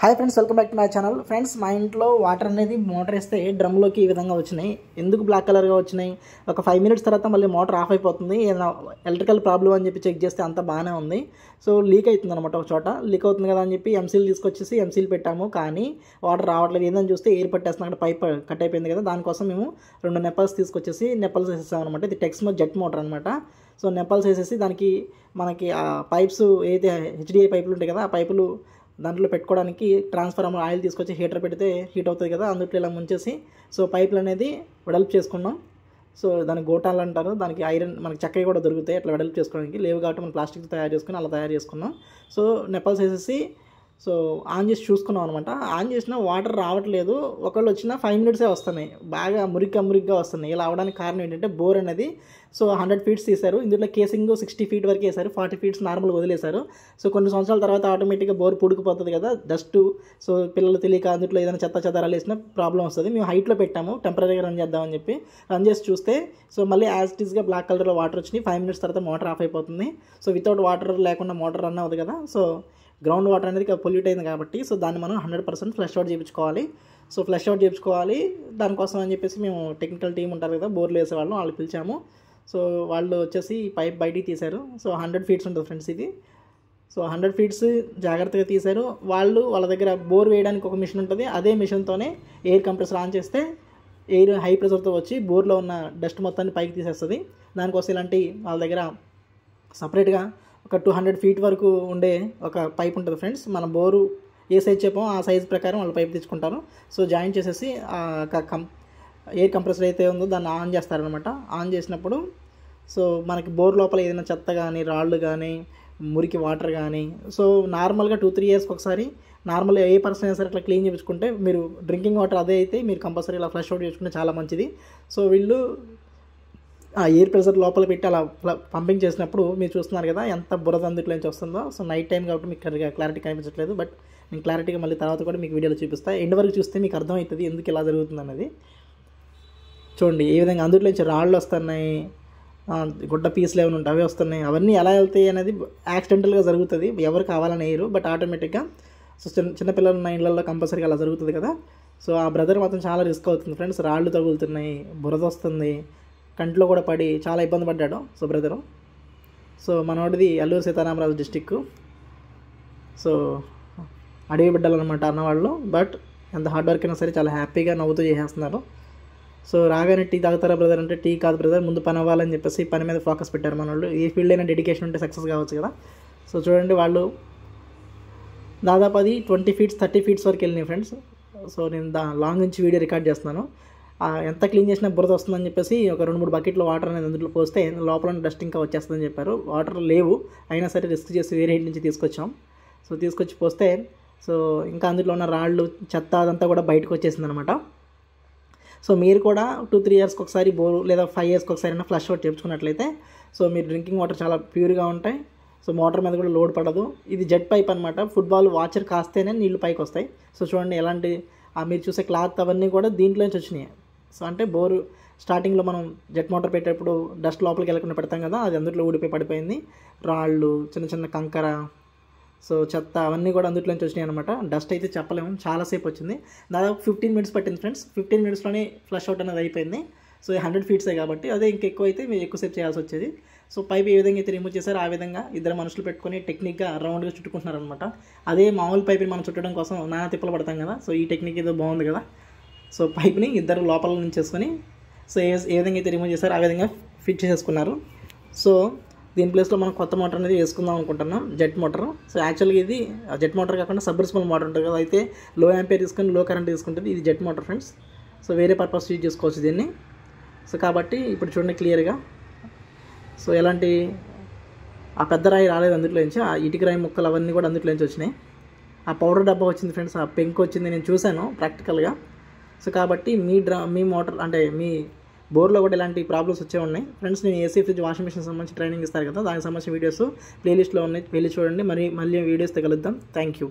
Hi friends, welcome back to my channel. Friends, మా ఇంట్లో water అనేది మోటార్ వేస్తే డ్రమ్లోకి ఈ విధంగా వచ్చినాయి. ఎందుకు బ్లాక్ కలర్గా వచ్చినాయి? ఒక 5 మినిట్స్ తర్వాత మళ్ళీ మోటార్ ఆఫ్ అయిపోతుంది. ఎలక్ట్రికల్ ప్రాబ్లం అని చెప్పి చెక్ చేస్తే అంతా బాగానే ఉంది. సో లీక్ అవుతుంది అనమాట. ఒక చోట లీక్ అవుతుంది కదా అని చెప్పి ఎంసీల్ తీసుకొచ్చేసి ఎంసీల్ పెట్టాము, కానీ వాటర్ రావట్లేదు. ఏందని చూస్తే ఎయిర్ పట్టేస్తుంది, అక్కడ పైప్ కట్ అయిపోయింది కదా. దానికోసం మేము 2 నెప్పల్స్ తీసుకొచ్చేసి నెప్పల్స్ వేసేసాం అనమాట. ఇది టెక్స్మో జెట్ మోటార్ అనమాట. సో నెప్పల్స్ వేసేసి దానికి మనకి ఆ పైప్స్ ఏదైతే హెచ్డిఐ పైపులు ఉంటాయి కదా, ఆ పైపులు దాంట్లో పెట్టుకోవడానికి ట్రాన్స్ఫార్మర్ ఆయిల్ తీసుకొచ్చి హీటర్ పెడితే హీట్ అవుతుంది కదా, అందుట్లో ఇలా ముంచేసి సో పైపులు అనేది వెడల్పు చేసుకున్నాం. సో దానికి గోటాలు అంటారు, దానికి ఐరన్ మనకి చక్కగా కూడా దొరుకుతాయి అట్లా వెడల్పు చేసుకోవడానికి. లేవు కాబట్టి మనం ప్లాస్టిక్ తయారు చేసుకుని అలా తయారు చేసుకున్నాం. సో నెప్పల్స్ వేసేసి సో ఆన్ చేసి చూసుకున్నాం అనమాట. ఆన్ చేసినా వాటర్ రావట్లేదు. ఒకళ్ళు వచ్చినా 5 మినిట్సే వస్తున్నాయి, బాగా మురిగ్గా వస్తున్నాయి. ఇలా అవడానికి కారణం ఏంటంటే బోర్ అనేది సో 100 ఫీట్స్ తీశారు. ఇందులో కేసింగ్ 60 ఫీట్ వరకు వేశారు, 40 ఫీట్స్ నార్మల్గా వదిలేశారు. సో కొన్ని సంవత్సరాల తర్వాత ఆటోమేటిక్గా బోర్ పుడికిపోతుంది కదా, డస్ట్. సో పిల్లలు తెలియక అందులో ఏదైనా చెదారాలు వేసినా ప్రాబ్లం వస్తుంది. మేము హైట్లో పెట్టాము, టెంపరీగా రన్ చేద్దామని చెప్పి రన్ చేసి చూస్తే సో మళ్ళీ యాజ్ ఇట్ ఈస్గా బ్లాక్ కలర్లో వాటర్ వచ్చినాయి. 5 మినిట్స్ తర్వాత మోటార్ ఆఫ్ అయిపోతుంది. సో వితౌట్ వాటర్ లేకుండా మోటార్ రన్ అవ్వదు కదా. సో గ్రౌండ్ వాటర్ అనేది పొల్యూట్ అయింది కాబట్టి సో దాన్ని మనం 100% ఫ్లష్ అవుట్ చేయించుకోవాలి. సో ఫ్లష్ అవుట్ చేయించుకోవాలి. దానికోసం అని చెప్పేసి మేము టెక్నికల్ టీం ఉంటారు కదా, బోర్లు వేసేవాళ్ళం, వాళ్ళు పిలిచాము. సో వాళ్ళు వచ్చేసి పైప్ బయటికి తీశారు. సో 100 ఫీట్స్ ఉంటుంది ఫ్రెండ్స్ ఇది. సో 100 ఫీట్స్ జాగ్రత్తగా తీశారు. వాళ్ళ దగ్గర బోర్ వేయడానికి ఒక మిషన్ ఉంటుంది, అదే మిషన్తోనే ఎయిర్ కంప్రెసర్ ఆన్ చేస్తే ఎయిర్ హై ప్రెషర్తో వచ్చి బోర్లో ఉన్న డస్ట్ మొత్తాన్ని పైకి తీసేస్తుంది. దానికోసం ఇలాంటి వాళ్ళ దగ్గర సపరేట్గా ఒక 200 ఫీట్ వరకు ఉండే ఒక పైప్ ఉంటుంది ఫ్రెండ్స్. మన బోరు ఏ సైజ్ చెప్పామో ఆ సైజ్ ప్రకారం వాళ్ళు పైప్ తెచ్చుకుంటారు. సో జాయిన్ చేసేసి ఎయిర్ కంప్రెసర్ అయితే ఉందో దాన్ని ఆన్ చేస్తారనమాట. ఆన్ చేసినప్పుడు సో మనకి బోర్ లోపల ఏదైనా చెత్త కానీ, రాళ్ళు కానీ, మురికి వాటర్ కానీ సో నార్మల్గా 2-3 ఇయర్స్కి ఒకసారి నార్మల్గా ఏ పర్సన్ అయినా సరే అట్లా క్లీన్ చేయించుకుంటే మీరు డ్రింకింగ్ వాటర్ అదే అయితే మీరు కంపల్సరీ ఇలా ఫ్లష్ అవుట్ చేసుకుంటే చాలా మంచిది. సో వీళ్ళు ఆ ఎయిర్ ప్రెషర్ లోపల పెట్టి అలా పంపింగ్ చేసినప్పుడు మీరు చూస్తున్నారు కదా ఎంత బురద అందుట్లో నుంచి వస్తుందో. సో నైట్ టైం కాబట్టి మీకు క్లారిటీ కనిపించట్లేదు, బట్ నేను క్లారిటీగా మళ్ళీ తర్వాత కూడా మీకు వీడియోలో చూపిస్తాను. ఎండ్ వరకు చూస్తే మీకు అర్థమవుతుంది ఎందుకు ఇలా జరుగుతుంది అన్నది. చూడండి ఏ విధంగా అందులో నుంచి రాళ్ళు వస్తున్నాయి, గుడ్డ పీసులు ఏమైనా ఉంటాయి అవి వస్తున్నాయి. అవన్నీ ఎలా వెళ్తాయి అనేది యాక్సిడెంటల్గా జరుగుతుంది, ఎవరు కావాలని వేయరు, బట్ ఆటోమేటిక్గా సో చిన్నపిల్లలు ఉన్న ఇళ్ళల్లో కంపల్సరీగా అలా జరుగుతుంది కదా. సో ఆ బ్రదర్ మాత్రం చాలా రిస్క్ అవుతుంది ఫ్రెండ్స్. రాళ్ళు తగులుతున్నాయి, బురద వస్తుంది, కంట్లో కూడా పడి చాలా ఇబ్బంది పడ్డాడు సో బ్రదరు. సో మనోడిది అల్లూరు సీతారామరాజు డిస్టిక్. సో అడవి బిడ్డలు అనమాట అన్నవాళ్ళు, బట్ ఎంత హార్డ్ వర్క్ అయినా సరే చాలా హ్యాపీగా నవ్వుతూ చేసేస్తున్నారు. సో రాగానే టీ తాగుతారా బ్రదర్ అంటే టీ కాదు బ్రదర్, ముందు పని అవ్వాలని చెప్పేసి పని మీద ఫోకస్ పెట్టారు మన వాళ్ళు. ఏ ఫీల్డ్ అయినా డెడికేషన్ ఉంటే సక్సెస్ కావచ్చు కదా. సో చూడండి వాళ్ళు దాదాపు అది 20 ఫీట్స్ 30 ఫీట్స్ వరకు వెళ్ళినాయి ఫ్రెండ్స్. సో నేను లాంగ్ నుంచి వీడియో రికార్డ్ చేస్తున్నాను. ఎంత క్లీన్ చేసినా బురద వస్తుందని చెప్పేసి ఒక 2-3 బకెట్లో వాటర్ అనేది అందులో పోస్తే లోపల డస్ట్ ఇంకా వచ్చేస్తుందని చెప్పారు. వాటర్ లేవు, అయినా సరే రిస్క్ చేసి వేరే ఇంటి నుంచి తీసుకొచ్చాం. సో తీసుకొచ్చి పోస్తే సో ఇంకా అందులో ఉన్న రాళ్ళు చెత్త అదంతా కూడా బయటకు వచ్చేసింది అనమాట. సో మీరు కూడా 2-3 ఇయర్స్కి ఒకసారి బోరు లేదా 5 ఇయర్స్కి ఒకసారి అయినా ఫ్లష్ అవుట్ చేయించుకున్నట్లయితే సో మీరు డ్రింకింగ్ వాటర్ చాలా ప్యూర్గా ఉంటాయి. సో మోటార్ మీద కూడా లోడ్ పడదు. ఇది జెట్ పైప్ అనమాట. ఫుట్బాల్ వాచర్ కాస్తేనే నీళ్ళు పైకి వస్తాయి. సో చూడండి ఎలాంటి మీరు చూసే క్లాత్ అవన్నీ కూడా దీంట్లోంచి వచ్చినాయి. సో అంటే బోరు స్టార్టింగ్లో మనం జెట్ మోటార్ పెట్టేటప్పుడు డస్ట్ లోపలికి వెళ్ళకుండా పెడతాం కదా, అది అందులో ఊడిపోయి పడిపోయింది. రాళ్ళు, చిన్న కంకర, సో చెత్త అవన్నీ కూడా అందులోంచి వచ్చినాయి అనమాట. డస్ట్ అయితే చెప్పలేము, చాలాసేపు వచ్చింది. దాదాపు 15 మినిట్స్ పట్టింది ఫ్రెండ్స్. 15 మినిట్స్లోనే ఫ్లష్ అవుట్ అనేది అయిపోయింది. సో 100 ఫీట్సే కాబట్టి అదే ఇంకెక్కువ అయితే మీరు ఎక్కువసేపు చేయాల్సి వచ్చేది. సో పైప్ ఏ విధంగా అయితే రిమూవ్ చేశారో ఆ విధంగా 2 మనుషులు పెట్టుకొని టెక్నిక్గా రౌండ్గా చుట్టుకుంటున్నారు అనమాట. అదే మామూలు పైప్ని మనం చుట్టడం కోసం నానా తిప్పలు పడతాం కదా. సో ఈ టెక్నిక్ ఏదో బాగుంది కదా. సో పైప్ని 2 లోపల నుంచి చేసుకొని సో ఏ విధంగా అయితే రిమూవ్ చేశారో ఆ విధంగా ఫిట్ చేసేసుకున్నారు. సో దీని ప్లేస్లో మనం కొత్త మోటార్ అనేది వేసుకుందాం అనుకుంటున్నాం, జెట్ మోటార్. సో యాక్చువల్గా ఇది జెట్ మోటార్ కాకుండా సబ్మర్సిబుల్ మోటార్ ఉంటుంది కదా, అయితే లో యాంపియర్ తీసుకొని లో కరెంట్ తీసుకుంటుంది. ఇది జెట్ మోటార్ ఫ్రెండ్స్. సో వేరే పర్పస్ యూజ్ చేసుకోవచ్చు దీన్ని. సో కాబట్టి ఇప్పుడు చూడండి క్లియర్గా. సో ఎలాంటి ఆ పెద్ద రాయి రాలేదు అందులో నుంచి, ఆ ఇటుక రాయి ముక్కలు అవన్నీ కూడా అందులో నుంచి వచ్చినాయి. ఆ పౌడర్ డబ్బా వచ్చింది ఫ్రెండ్స్, ఆ పెంకు వచ్చింది, నేను చూశాను ప్రాక్టికల్గా. సో కాబట్టి మీ మోటార్ అంటే మీ బోర్లో కూడా ఇలాంటి ప్రాబ్లమ్స్ వచ్చే ఉన్నాయి ఫ్రెండ్స్. నేను ఏసీ, ఫ్రిడ్జ్, వాషింగ్ మిషన్ సంబంధించి ట్రైనింగ్ ఇస్తారు కదా, దానికి సంబంధించిన వీడియోస్ ప్లేలిస్ట్లో ఉన్నాయి, వెళ్ళి చూడండి. మళ్ళీ వీడియోస్ కలుద్దాం. Thank you.